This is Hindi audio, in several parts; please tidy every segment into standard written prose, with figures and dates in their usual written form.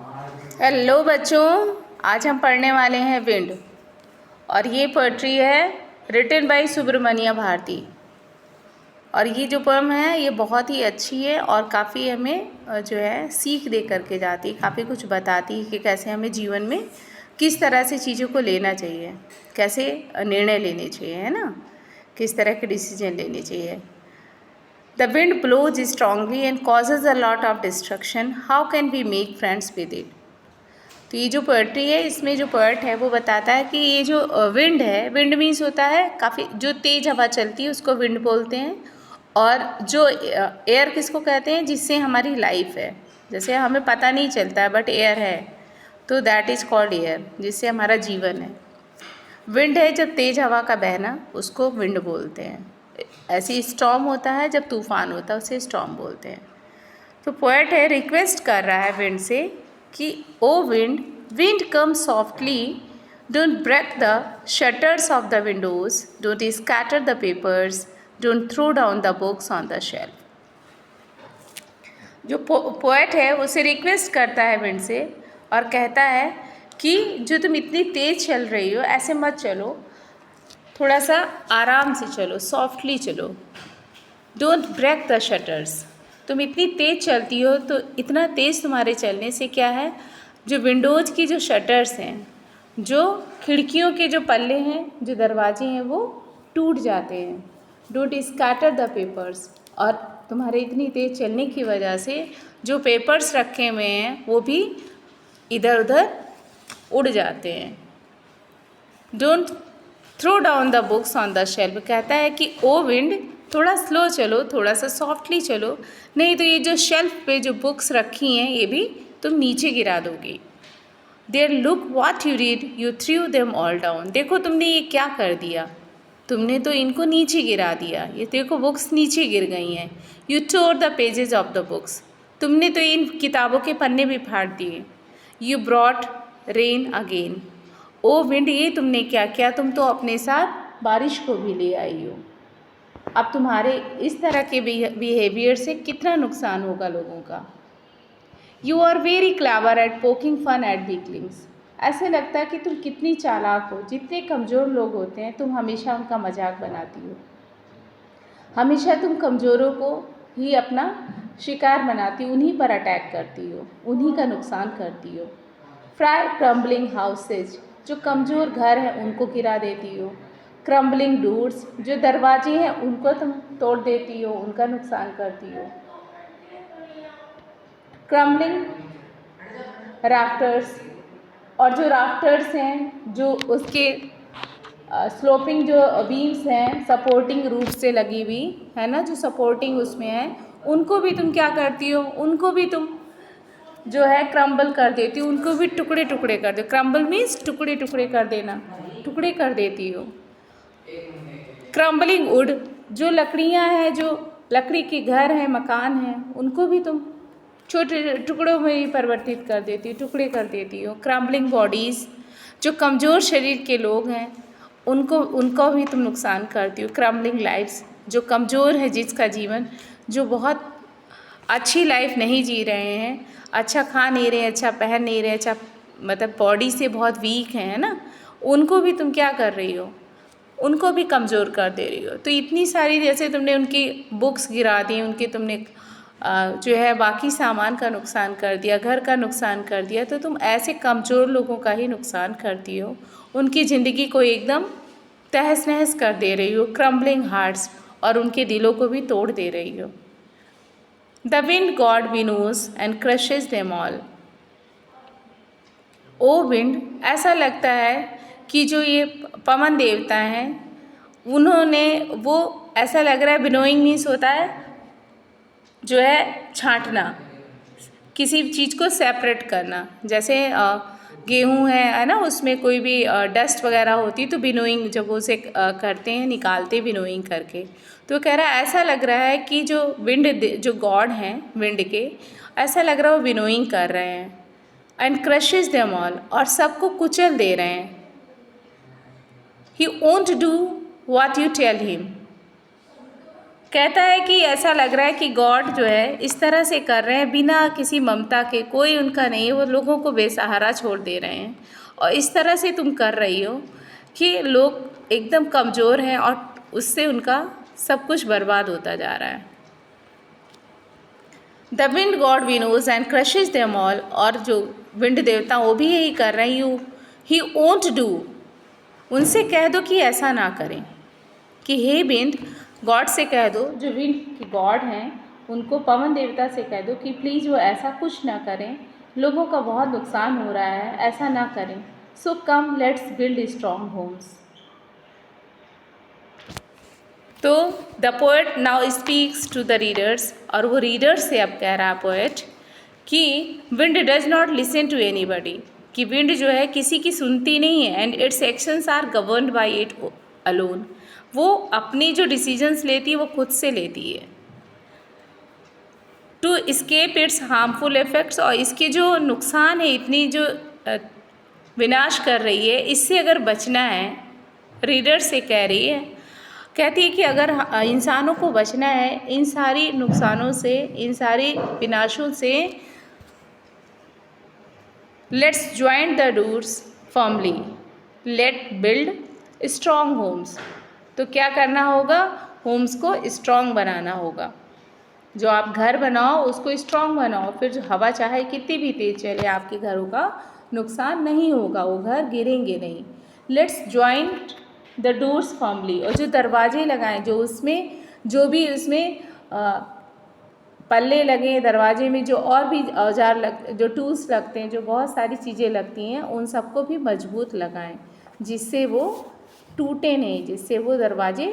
हेलो बच्चों, आज हम पढ़ने वाले हैं विंड। और ये पोएट्री है रिटन बाय सुब्रमण्य भारती। और ये जो पोएम है ये बहुत ही अच्छी है और काफ़ी हमें जो है सीख दे करके जाती है, काफ़ी कुछ बताती है कि कैसे हमें जीवन में किस तरह से चीज़ों को लेना चाहिए, कैसे निर्णय लेने चाहिए, है ना, किस तरह के डिसीजन लेने चाहिए। The wind blows strongly and causes a lot of destruction. How can we make friends with it? तो ये जो पोएट्री है इसमें जो पोएट है वो बताता है कि ये जो विंड है, विंड मीन्स होता है काफ़ी जो तेज़ हवा चलती है उसको विंड बोलते हैं। और जो एयर किसको कहते हैं, जिससे हमारी लाइफ है, जैसे हमें पता नहीं चलता है बट एयर है, तो दैट इज़ कॉल्ड एयर, जिससे हमारा जीवन है। विंड है जब तेज़ हवा का बहना, उसको विंड बोलते हैं। ऐसी स्टॉर्म होता है जब तूफान होता है, उसे स्टॉर्म बोलते हैं। तो पोएट है रिक्वेस्ट कर रहा है विंड से कि O wind, wind come softly, don't break the shutters of the windows, don't scatter the papers, don't throw down the books on the shelf. जो पोएट है उसे रिक्वेस्ट करता है विंड से और कहता है कि जो तुम इतनी तेज़ चल रही हो ऐसे मत चलो, थोड़ा सा आराम से चलो, सॉफ्टली चलो। डोंट ब्रेक द शटर्स, तुम इतनी तेज़ चलती हो तो इतना तेज़ तुम्हारे चलने से क्या है, जो विंडोज़ की जो शटर्स हैं, जो खिड़कियों के जो पल्ले हैं, जो दरवाजे हैं, वो टूट जाते हैं। डोंट स्कैटर द पेपर्स, और तुम्हारे इतनी तेज़ चलने की वजह से जो पेपर्स रखे हुए हैं वो भी इधर उधर उड़ जाते हैं। Don't throw down the books on the shelf, कहता है कि ओ विंड थोड़ा स्लो चलो, थोड़ा सा सॉफ्टली चलो, नहीं तो ये जो शेल्फ पे जो बुक्स रखी हैं ये भी तुम नीचे गिरा दोगी। There look what you read, you threw them all down, देखो तुमने ये क्या कर दिया, तुमने तो इनको नीचे गिरा दिया, ये देखो बुक्स नीचे गिर गई हैं। You tore the pages of the books, तुमने तो इन किताबों के पन्ने भी फाड़ दिए। You brought rain again, O wind ये तुमने क्या किया, तुम तो अपने साथ बारिश को भी ले आई हो। अब तुम्हारे इस तरह के बिहेवियर से कितना नुकसान होगा लोगों का। You are very clever at poking fun at weaklings, ऐसे लगता है कि तुम कितनी चालाक हो, जितने कमज़ोर लोग होते हैं तुम हमेशा उनका मजाक बनाती हो, हमेशा तुम कमज़ोरों को ही अपना शिकार बनाती हो, उन्हीं पर अटैक करती हो, उन्हीं का नुकसान करती हो। फ्राई क्रम्बलिंग हाउसेज, जो कमज़ोर घर हैं उनको गिरा देती हो। क्रम्बलिंग डोर्स, जो दरवाजे हैं उनको तुम तोड़ देती हो, उनका नुकसान करती हो। क्रम्बलिंग राफ्टर्स, और जो राफ्टर्स हैं, जो उसके स्लोपिंग जो बीम्स हैं, सपोर्टिंग रूफ से लगी हुई है ना, जो सपोर्टिंग उसमें है, उनको भी तुम क्या करती हो, उनको भी तुम जो है क्रम्बल कर देती हो, उनको भी टुकड़े टुकड़े कर दो। क्रम्बल मीन्स टुकड़े टुकड़े कर देना, टुकड़े कर देती हो। क्रम्बलिंग वुड, जो लकड़ियाँ हैं, जो लकड़ी के घर हैं, मकान हैं, उनको भी तुम छोटे टुकड़ों में ही परिवर्तित कर देती हो, टुकड़े कर देती हो। क्रम्बलिंग बॉडीज़, जो कमज़ोर शरीर के लोग हैं उनको भी तुम नुकसान करती हो। क्रम्बलिंग लाइफ्स, जो कमज़ोर है जिसका जीवन, जो बहुत अच्छी लाइफ नहीं जी रहे हैं, अच्छा खा नहीं रहे, अच्छा पहन नहीं रहे, अच्छा मतलब बॉडी से बहुत वीक है ना, उनको भी तुम क्या कर रही हो, उनको भी कमज़ोर कर दे रही हो। तो इतनी सारी, जैसे तुमने उनकी बुक्स गिरा दी, उनके तुमने जो है बाकी सामान का नुकसान कर दिया, घर का नुकसान कर दिया, तो तुम ऐसे कमज़ोर लोगों का ही नुकसान करती हो, उनकी ज़िंदगी को एकदम तहस नहस कर दे रही हो। क्रम्बलिंग हार्ट्स, और उनके दिलों को भी तोड़ दे रही हो। The wind god winnows and crushes them all, O wind, ऐसा लगता है कि जो ये पवन देवता हैं उन्होंने, वो ऐसा लग रहा है, विनोइंग मीन्स होता है जो है छांटना, किसी चीज़ को सेपरेट करना, जैसे गेहूँ है ना, उसमें कोई भी डस्ट वगैरह होती है तो विनोइंग जब वो उसे करते हैं, निकालते विनोइंग करके, तो कह रहा है ऐसा लग रहा है कि जो विंड, जो गॉड हैं विंड के, ऐसा लग रहा है वो विनोइंग कर रहे हैं। एंड क्रशेज देम ऑल, और सबको कुचल दे रहे हैं। He won't do what you tell him, कहता है कि ऐसा लग रहा है कि गॉड जो है इस तरह से कर रहे हैं बिना किसी ममता के, कोई उनका नहीं है, वो लोगों को बेसहारा छोड़ दे रहे हैं। और इस तरह से तुम कर रही हो कि लोग एकदम कमज़ोर हैं और उससे उनका सब कुछ बर्बाद होता जा रहा है। The wind god winnows and crushes them all, और जो विंड देवता वो भी यही कर रहे हैं। ही वोंट डू, उनसे कह दो कि ऐसा ना करें, कि हे विंड, गॉड से कह दो, जो विंड की गॉड हैं उनको, पवन देवता से कह दो कि प्लीज़ वो ऐसा कुछ ना करें, लोगों का बहुत नुकसान हो रहा है, ऐसा ना करें। So come let's build strong homes. तो the poet now speaks to the readers, और वो रीडर्स से अब कह रहा पोएट कि wind does not listen to anybody, कि विंड जो है किसी की सुनती नहीं है, and its actions are governed by it alone, वो अपनी जो डिसीजंस लेती है वो खुद से लेती है। To escape its harmful effects, और इसके जो नुकसान है, इतनी जो विनाश कर रही है, इससे अगर बचना है, रीडर से कह रही है, कहती है कि अगर इंसानों को बचना है इन सारी नुकसानों से, इन सारी विनाशों से, let's join the doors firmly, let build strong homes. तो क्या करना होगा? होम्स को स्ट्रॉन्ग बनाना होगा। जो आप घर बनाओ उसको स्ट्रॉन्ग बनाओ, फिर जो हवा चाहे कितनी भी तेज चले, आपके घरों का नुकसान नहीं होगा, वो घर गिरेंगे नहीं। Let's join the doors firmly, और जो दरवाजे लगाएं, जो उसमें जो भी उसमें पल्ले लगे दरवाजे में, जो और भी औजार जो टूल्स लगते हैं, जो बहुत सारी चीज़ें लगती हैं, उन सबको भी मजबूत लगाएं, जिससे वो टूटे नहीं, जिससे वो दरवाजे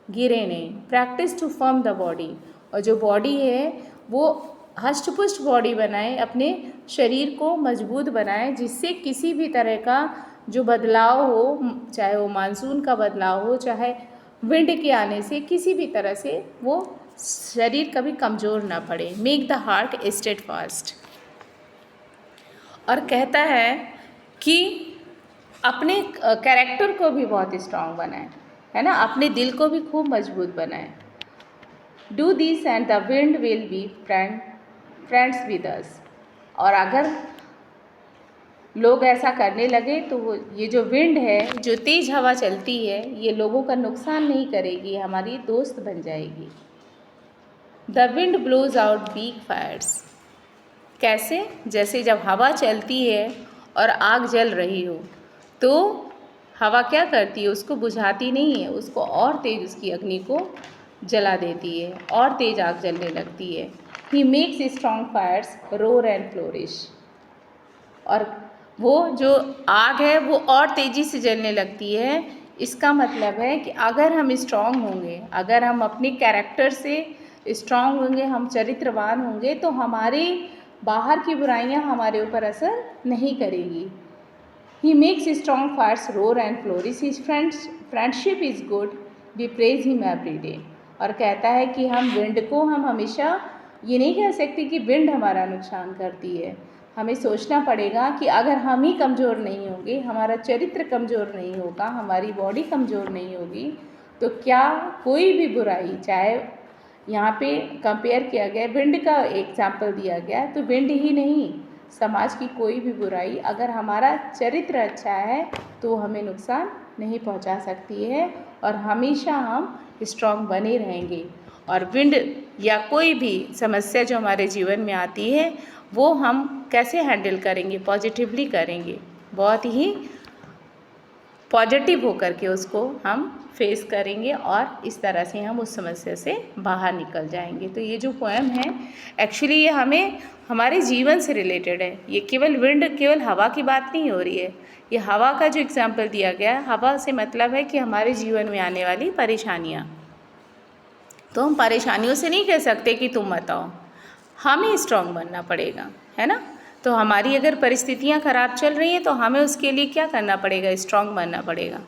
गिरे नहीं। Practice to firm the body, और जो बॉडी है वो हष्ट पुष्ट बॉडी बनाएं, अपने शरीर को मजबूत बनाएं, जिससे किसी भी तरह का जो बदलाव हो, चाहे वो मानसून का बदलाव हो, चाहे विंड के आने से, किसी भी तरह से वो शरीर कभी कमज़ोर ना पड़े। मेक द हार्ट स्टेडफास्ट, और कहता है कि अपने कैरेक्टर को भी बहुत स्ट्रांग बनाएं, है ना, अपने दिल को भी खूब मजबूत बनाएं। Do this and the wind will be friends with us, और अगर लोग ऐसा करने लगे तो वो ये जो विंड है, जो तेज़ हवा चलती है, ये लोगों का नुकसान नहीं करेगी, हमारी दोस्त बन जाएगी। The wind blows out big fires, कैसे? जैसे जब हवा चलती है और आग जल रही हो, तो हवा क्या करती है? उसको बुझाती नहीं है, उसको और तेज़ उसकी अग्नि को जला देती है, और तेज़ आग जलने लगती है। He makes strong fires roar and flourish, और वो जो आग है वो और तेज़ी से जलने लगती है। इसका मतलब है कि अगर हम स्ट्रॉन्ग होंगे, अगर हम अपने कैरेक्टर से स्ट्रॉन्ग होंगे, हम चरित्रवान होंगे, तो हमारी बाहर की बुराइयां हमारे ऊपर असर नहीं करेगी। He makes strong fires roar and flourish, his friendship is good, we praise him every day. और कहता है कि हम विंड को, हम हमेशा ये नहीं कह सकते कि विंड हमारा नुकसान करती है। हमें सोचना पड़ेगा कि अगर हम ही कमज़ोर नहीं होंगे, हमारा चरित्र कमज़ोर नहीं होगा, हमारी बॉडी कमज़ोर नहीं होगी, तो क्या कोई भी बुराई, चाहे यहाँ पे कंपेयर किया गया, विंड का एग्जाम्पल दिया गया, तो विंड ही नहीं, समाज की कोई भी बुराई अगर हमारा चरित्र अच्छा है तो हमें नुकसान नहीं पहुँचा सकती है, और हमेशा हम स्ट्रॉन्ग बने रहेंगे। और विंड या कोई भी समस्या जो हमारे जीवन में आती है, वो हम कैसे हैंडल करेंगे? पॉजिटिवली करेंगे, बहुत ही पॉजिटिव होकर के उसको हम फेस करेंगे, और इस तरह से हम उस समस्या से बाहर निकल जाएंगे। तो ये जो पोएम है, एक्चुअली ये हमें हमारे जीवन से रिलेटेड है। ये केवल विंड, केवल हवा की बात नहीं हो रही है। ये हवा का जो एग्जाम्पल दिया गया, हवा से मतलब है कि हमारे जीवन में आने वाली परेशानियाँ, तो हम परेशानियों से नहीं कह सकते कि तुम मत आओ, हमें स्ट्रॉन्ग बनना पड़ेगा, है ना। तो हमारी अगर परिस्थितियाँ ख़राब चल रही हैं तो हमें उसके लिए क्या करना पड़ेगा? स्ट्रॉन्ग बनना पड़ेगा।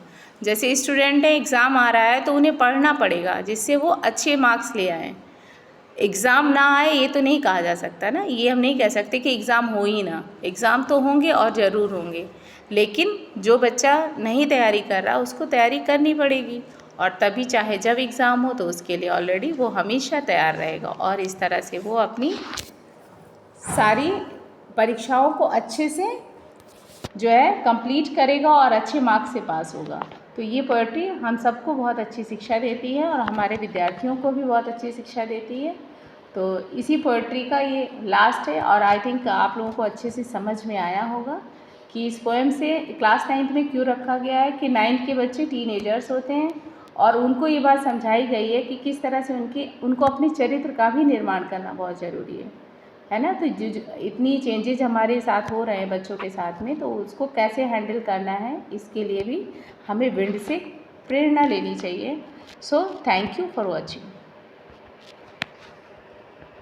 जैसे स्टूडेंट है, एग्ज़ाम आ रहा है तो उन्हें पढ़ना पड़ेगा जिससे वो अच्छे मार्क्स ले आएँ। एग्ज़ाम ना आए ये तो नहीं कहा जा सकता ना, ये हम नहीं कह सकते कि एग्ज़ाम हो ही ना। एग्ज़ाम तो होंगे और ज़रूर होंगे, लेकिन जो बच्चा नहीं तैयारी कर रहा उसको तैयारी करनी पड़ेगी, और तभी चाहे जब एग्ज़ाम हो तो उसके लिए ऑलरेडी वो हमेशा तैयार रहेगा और इस तरह से वो अपनी सारी परीक्षाओं को अच्छे से जो है कंप्लीट करेगा और अच्छे मार्क्स से पास होगा। तो ये पोएट्री हम सबको बहुत अच्छी शिक्षा देती है और हमारे विद्यार्थियों को भी बहुत अच्छी शिक्षा देती है। तो इसी पोएट्री का ये लास्ट है और आई थिंक आप लोगों को अच्छे से समझ में आया होगा कि इस पोएम से क्लास 9th में क्यों रखा गया है कि 9th के बच्चे टीनेजर्स होते हैं और उनको ये बात समझाई गई है कि किस तरह से उनको अपने चरित्र का भी निर्माण करना बहुत ज़रूरी है ना। तो जो इतनी चेंजेज हमारे साथ हो रहे हैं बच्चों के साथ में, तो उसको कैसे हैंडल करना है इसके लिए भी हमें विंड से प्रेरणा लेनी चाहिए। So thank you for watching.